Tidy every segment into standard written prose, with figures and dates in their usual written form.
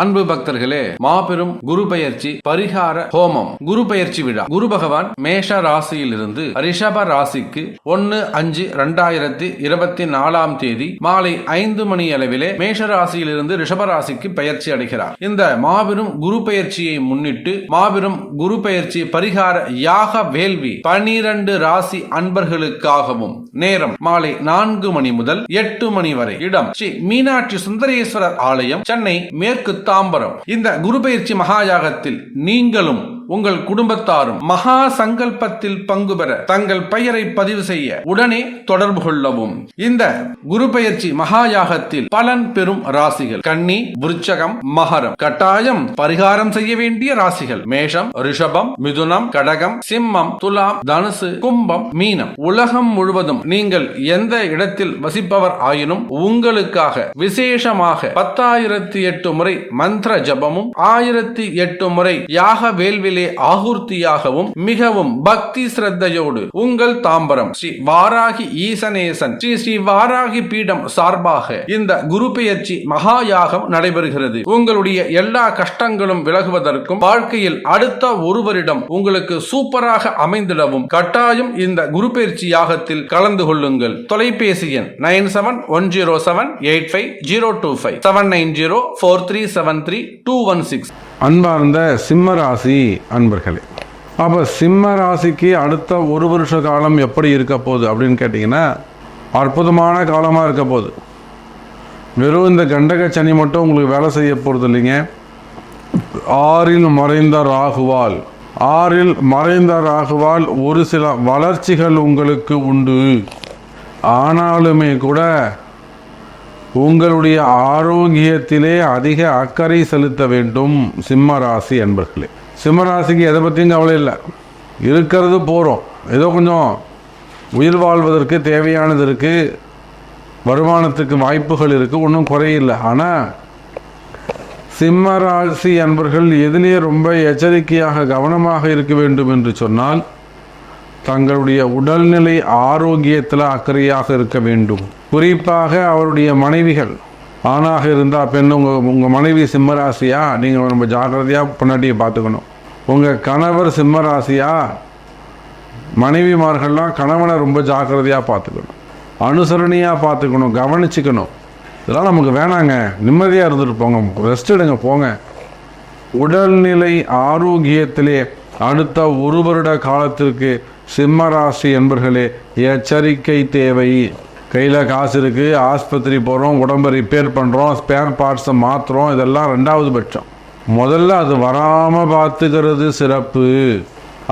அன்பு பக்தர்களே, மாபெரும் குரு பெயர்ச்சி பரிகார ஹோமம் குரு பெயர்ச்சி விழா. குரு பகவான் மேஷ ராசியில் இருந்து ரிஷப ராசிக்கு 1/5/2024 மாலை 5 மணி அளவிலே மேஷ ராசியில் இருந்து ரிஷப ராசிக்கு பெயர்ச்சி அடைகிறார். இந்த மாபெரும் குரு பெயர்ச்சியை முன்னிட்டு மாபெரும் குரு பெயர்ச்சி பரிகார யாக வேள்வி 12 ராசி அன்பர்களுக்காகவும் நேரம் மாலை 4 மணி முதல் 8 மணி வரை. இடம் ஸ்ரீ மீனாட்சி சுந்தரேஸ்வரர் ஆலயம், சென்னை மேற்கு தாம்பரம். இந்த குரு பெயர்ச்சி மகாயாகத்தில் நீங்களும் உங்கள் குடும்பத்தாரும் மகா சங்கல்பத்தில் பங்கு பெற தங்கள் பெயரை பதிவு செய்ய உடனே தொடர்பு கொள்ளவும். இந்த குரு பெயர்ச்சி மகாயாகத்தில் பலன் பெறும் ராசிகள் கன்னி, விருச்சகம், மகரம். கட்டாயம் பரிகாரம் செய்ய வேண்டிய ராசிகள் மேஷம், ரிஷபம், மிதுனம், கடகம், சிம்மம், துலாம், தனுசு, கும்பம், மீனம். உலகம் முழுவதும் நீங்கள் எந்த இடத்தில் வசிப்பவர் ஆயினும் உங்களுக்காக விசேஷமாக 10,008 முறை மந்திர ஜபமும் 1008 முறை யாக வேள்விலே ஆகுர்த்தியாகவும் மிகவும் பக்தி ஸ்ரத்தையோடு உங்கள் தாம்பரம் ஸ்ரீ வாராகி ஈசனேசன் ஸ்ரீ வாராகி பீடம் சார்பாக இந்த குரு பெயர்ச்சி மகாயாகம் நடைபெறுகிறது. உங்களுடைய எல்லா கஷ்டங்களும் விலகுவதற்கும் வாழ்க்கையில் அடுத்த ஒருவரிடம் உங்களுக்கு சூப்பராக அமைந்திடவும் கட்டாயம் இந்த குரு பெயர்ச்சி யாகத்தில் கலந்து கொள்ளுங்கள். தொலைபேசி எண் 97-107-85025 790-4373-216. அன்பார்ந்த சிம்ம ராசி அன்பர்களே, அப்போ சிம்ம ராசிக்கு அடுத்த ஒரு வருஷ காலம் எப்படி இருக்க போகுது அப்படின்னு கேட்டிங்கன்னா அற்புதமான காலமாக இருக்க போகுது. வெறும் இந்த கண்டக சனி மட்டும் உங்களுக்கு வேலை செய்ய போகிறது இல்லைங்க. 6இல் மறைந்த ராகுவால் ஒரு சில வளர்ச்சிகள் உங்களுக்கு உண்டு. ஆனாலுமே கூட உங்களுடைய ஆரோக்கியத்திலே அதிக அக்கறை செலுத்த வேண்டும் சிம்ம ராசி அன்பர்களே. சிம்ம ராசிக்கு எதை பற்றியும் கவலை இல்லை, இருக்கிறது போகிறோம். ஏதோ கொஞ்சம் உயிர் வாழ்வதற்கு தேவையானது இருக்குது, வருமானத்துக்கு வாய்ப்புகள் இருக்குது, ஒன்றும் குறையில்லை. ஆனால் சிம்ம ராசி அன்பர்கள் எதிலேயே ரொம்ப எச்சரிக்கையாக கவனமாக இருக்க வேண்டும் என்று சொன்னால் தங்களுடைய உடல்நிலை ஆரோக்கியத்தில் அக்கறையாக இருக்க வேண்டும். குறிப்பாக அவருடைய மனைவிகள், ஆணாக இருந்தால் பெண், உங்கள் மனைவி சிம்மராசியா, நீங்கள் ரொம்ப ஜாக்கிரதையாக பொன்னாட்டியை பார்த்துக்கணும். உங்கள் கணவர் சிம்மராசியா, மனைவிமார்கள்லாம் கணவனை ரொம்ப ஜாக்கிரதையாக பார்த்துக்கணும், அனுசரணையாக பார்த்துக்கணும், கவனிச்சுக்கணும். இதெல்லாம் நமக்கு வேணாங்க, நிம்மதியாக இருந்துட்டு போங்க, ரெஸ்ட் எடுங்க போங்க. உடல்நிலை ஆரோக்கியத்திலே அடுத்த ஒரு வருட காலத்திற்கு சிம்மராசி என்பர்களே எச்சரிக்கை தேவை. கையில் காசு இருக்குது, ஆஸ்பத்திரி போகிறோம், உடம்பை ரிப்பேர் பண்ணுறோம், ஸ்பேர் பார்ட்ஸை மாற்றுறோம், இதெல்லாம் 2வது பட்சம். முதல்ல அது வராமல் பார்த்துக்கிறது சிறப்பு.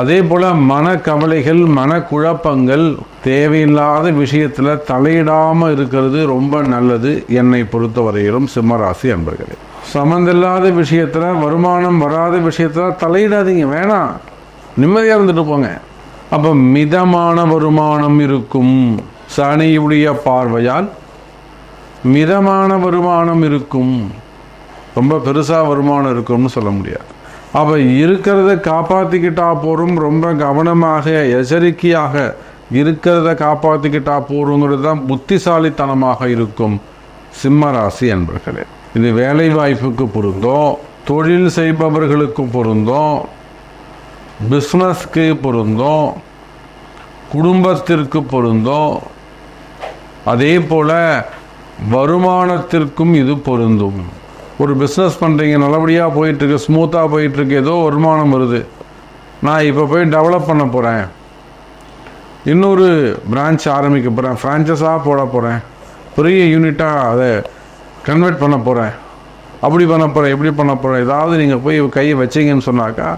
அதே போல் மனக்கவலைகள், மனக்குழப்பங்கள், தேவையில்லாத விஷயத்தில் தலையிடாமல் இருக்கிறது ரொம்ப நல்லது. என்னை பொறுத்தவரையிலும் சிம்மராசி அன்பர்களே, சம்மந்தில்லாத விஷயத்தில், வருமானம் வராத விஷயத்தில் தலையிடாதீங்க, வேணாம், நிம்மதியாக இருந்துட்டு போங்க. அப்போ மிதமான வருமானம் இருக்கும். சனியுடைய பார்வையால் மிதமான வருமானம் இருக்கும். ரொம்ப பெருசாக வருமானம் இருக்கும்னு சொல்ல முடியாது. அப்போ இருக்கிறத காப்பாற்றிக்கிட்டா போகிறோம். ரொம்ப கவனமாக எச்சரிக்கையாக இருக்கிறத காப்பாற்றிக்கிட்டா போகிறோங்கிறது தான் புத்திசாலித்தனமாக இருக்கும் சிம்ம ராசி அன்பர்களே. இது வேலை வாய்ப்புக்கு பொருந்தும், தொழில் செய்பவர்களுக்கு பொருந்தும், பிஸ்னஸ்க்கு பொருந்தும், குடும்பத்திற்கு பொருந்தும், அதே போல் வருமானத்திற்கும் இது பொருந்தும். ஒரு பிஸ்னஸ் பண்ணுறீங்க, நல்லபடியாக போயிட்டுருக்கு, ஸ்மூத்தாக போயிட்டுருக்கு, ஏதோ வருமானம் வருது, நான் இப்போ போய் டெவலப் பண்ண போகிறேன், இன்னொரு பிரான்ச் ஆரம்பிக்க போகிறேன், ஃப்ரான்ச்சைஸாக போட போகிறேன், பெரிய யூனிட்டாக அதை கன்வெர்ட் பண்ண போகிறேன், அப்படி பண்ண போகிறேன், இப்படி பண்ண போகிறேன், ஏதாவது நீங்கள் போய் கையை வச்சிங்கன்னு சொன்னாக்கா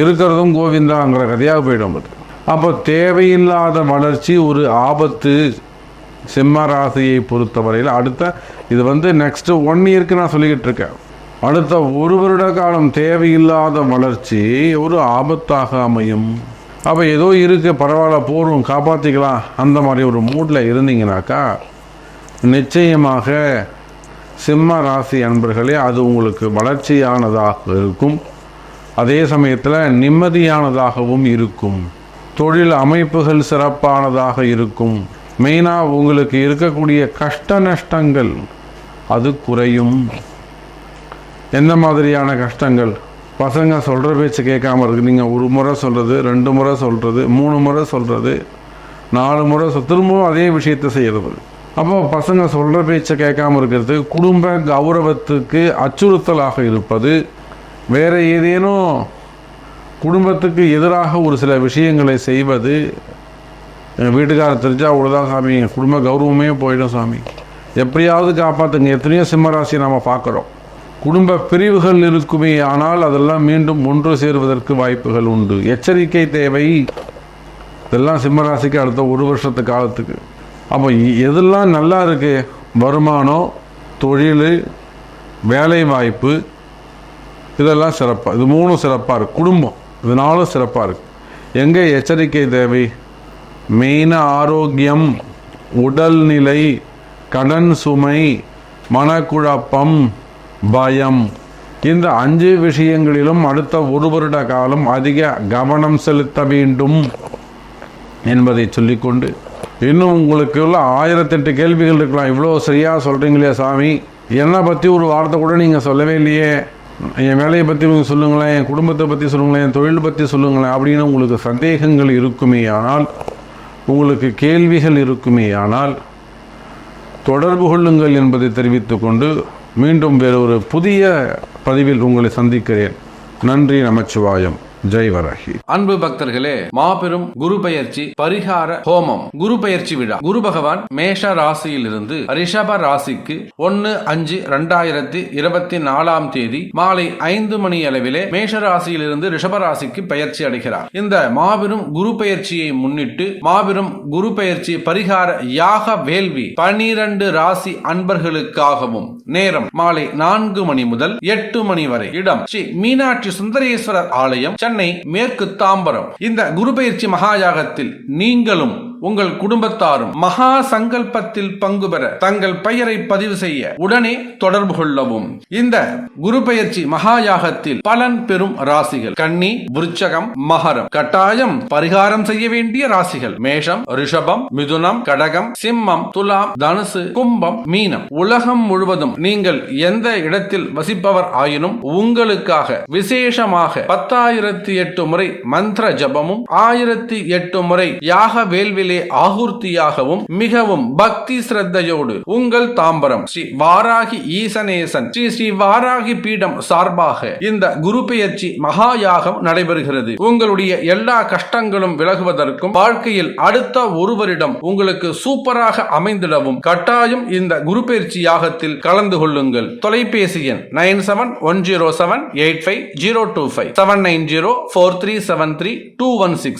இருக்கிறதும் கோவிந்தாங்கிற கதையாக போயிடும். அப்போ தேவையில்லாத வளர்ச்சி ஒரு ஆபத்து சிம்ம ராசியை பொறுத்தவரையில். அடுத்த இது நெக்ஸ்ட்டு 1 இயருக்கு நான் சொல்லிக்கிட்டு இருக்கேன். அடுத்த ஒரு வருட காலம் தேவையில்லாத வளர்ச்சி ஒரு ஆபத்தாக அமையும். அப்போ ஏதோ இருக்குது, பரவாயில்ல, போகிறோம், காப்பாற்றிக்கலாம், அந்த மாதிரி ஒரு மூடில் இருந்தீங்கனாக்கா நிச்சயமாக சிம்ம ராசி அன்பர்களே அது உங்களுக்கு வளர்ச்சியானதாக இருக்கும். அதே சமயத்தில் நிம்மதியானதாகவும் இருக்கும். தொழில் அமைப்புகள் சிறப்பானதாக இருக்கும். மெயினாக உங்களுக்கு இருக்கக்கூடிய கஷ்ட நஷ்டங்கள் அது குறையும். எந்த மாதிரியான கஷ்டங்கள், பசங்க சொல்கிற பேச்சு கேட்காம இருக்கு. நீங்கள் ஒரு முறை சொல்கிறது, 2 முறை சொல்கிறது, 3 முறை சொல்கிறது, 4 முறை திரும்பவும் அதே விஷயத்தை செய்கிறது. அப்போ பசங்க சொல்கிற பேச்சை கேட்காம இருக்கிறது, குடும்ப கௌரவத்துக்கு அச்சுறுத்தலாக இருப்பது, வேறு ஏதேனும் குடும்பத்துக்கு எதிராக ஒரு சில விஷயங்களை செய்வது. எங்கள் வீட்டுக்காரர் தெரிஞ்சால் அவ்வளோதான் சாமி, எங்கள் குடும்ப கௌரவமே போயிடும் சாமி, எப்படியாவது காப்பாற்றுங்க. எத்தனையோ சிம்மராசியை நாம் பார்க்குறோம். குடும்ப பிரிவுகள் இருக்குமே, ஆனால் அதெல்லாம் மீண்டும் ஒன்று சேருவதற்கு வாய்ப்புகள் உண்டு. எச்சரிக்கை தேவை. இதெல்லாம் சிம்மராசிக்கு அடுத்த 1 வருஷத்து காலத்துக்கு. அப்போ எதெல்லாம் நல்லா இருக்குது, வருமானம், தொழில், வேலை வாய்ப்பு, இதெல்லாம் சிறப்பாக, இது 3 சிறப்பாக இருக்குது. குடும்பம் இது 4 சிறப்பாக இருக்குது. எங்கே எச்சரிக்கை தேவை? மெயினாக ஆரோக்கியம், உடல்நிலை, கடன் சுமை, மனக்குழப்பம், பயம், இந்த 5 விஷயங்களிலும் அடுத்த 1 வருட காலம் அதிக கவனம் செலுத்த வேண்டும் என்பதை சொல்லிக்கொண்டு, இன்னும் உங்களுக்கு உள்ள 1008 கேள்விகள் இருக்கலாம். இவ்வளோ சரியாக சொல்கிறீங்களே சாமி, என்னை பற்றி ஒரு வார்த்தை கூட நீங்கள் சொல்லவே இல்லையே, என் வேலையை பற்றி சொல்லுங்களேன், என் குடும்பத்தை பற்றி சொல்லுங்களேன், என் தொழில் பற்றி சொல்லுங்களேன் அப்படின்னு உங்களுக்கு சந்தேகங்கள் இருக்குமே ஆனால், உங்களுக்கு கேள்விகள் இருக்குமே ஆனால் தொடர்பு கொள்ளுங்கள் என்பதை தெரிவித்துக்கொண்டு மீண்டும் வேறொரு புதிய பதிவில் உங்களை சந்திக்கிறேன். நன்றி. நமச்சிவாயம். ஜெய் வராகி. அன்பு பக்தர்களே, மாபெரும் குரு பெயர்ச்சி பரிகார ஹோமம் குரு பெயர்ச்சி விழா. குரு பகவான் மேஷ ராசியிலிருந்து ரிஷப ராசிக்கு 1/5/2024 தேதி மாலை 5 மணி அளவிலே மேஷ ராசியிலிருந்து ரிஷப ராசிக்கு பெயர்ச்சி அடைகிறார். இந்த மாபெரும் குரு பெயர்ச்சியை முன்னிட்டு மாபெரும் குரு பெயர்ச்சி பரிகார யாக வேள்வி 12 ராசி அன்பர்களுக்காகவும் நேரம் மாலை 4 மணி முதல் 8 மணி வரை. இடம் ஸ்ரீ மீனாட்சி சுந்தரேஸ்வரர் ஆலயம், சென்னை மேற்கு தாம்பரம். இந்த குரு பெயர்ச்சி மகாயாகத்தில் நீங்களும் உங்கள் குடும்பத்தாரும் மகா சங்கல்பத்தில் பங்கு பெற தங்கள் பெயரை பதிவு செய்ய உடனே தொடர்பு கொள்ளவும். இந்த குரு பெயர்ச்சி மகாயாகத்தில் பலன் பெறும் ராசிகள் கன்னி, விருச்சகம், மகரம். கட்டாயம் பரிகாரம் செய்ய வேண்டிய ராசிகள் மேஷம், ரிஷபம், மிதுனம், கடகம், சிம்மம், துலாம், தனுசு, கும்பம், மீனம். உலகம் முழுவதும் நீங்கள் எந்த இடத்தில் வசிப்பவர் ஆயினும் உங்களுக்காக விசேஷமாக 10,008 முறை மந்திர ஜபமும் 1008 முறை யாக வேள்விலே ஆகுர்த்தியாகவும் மிகவும் பக்தி சிரத்தையோடு உங்கள் தாம்பரம் ஸ்ரீ வாராகி ஈசனேசன் ஸ்ரீ வாராகி பீடம் சார்பாக இந்த குரு பெயர்ச்சி மகாயாகம் நடைபெறுகிறது. உங்களுடைய எல்லா கஷ்டங்களும் விலகுவதற்கும் வாழ்க்கையில் அடுத்த 1 வருடம் உங்களுக்கு சூப்பராக அமைந்திடவும் கட்டாயம் இந்த குரு பெயர்ச்சி யாகத்தில் கலந்து கொள்ளுங்கள். தொலைபேசி எண் 9710785025 7904373 216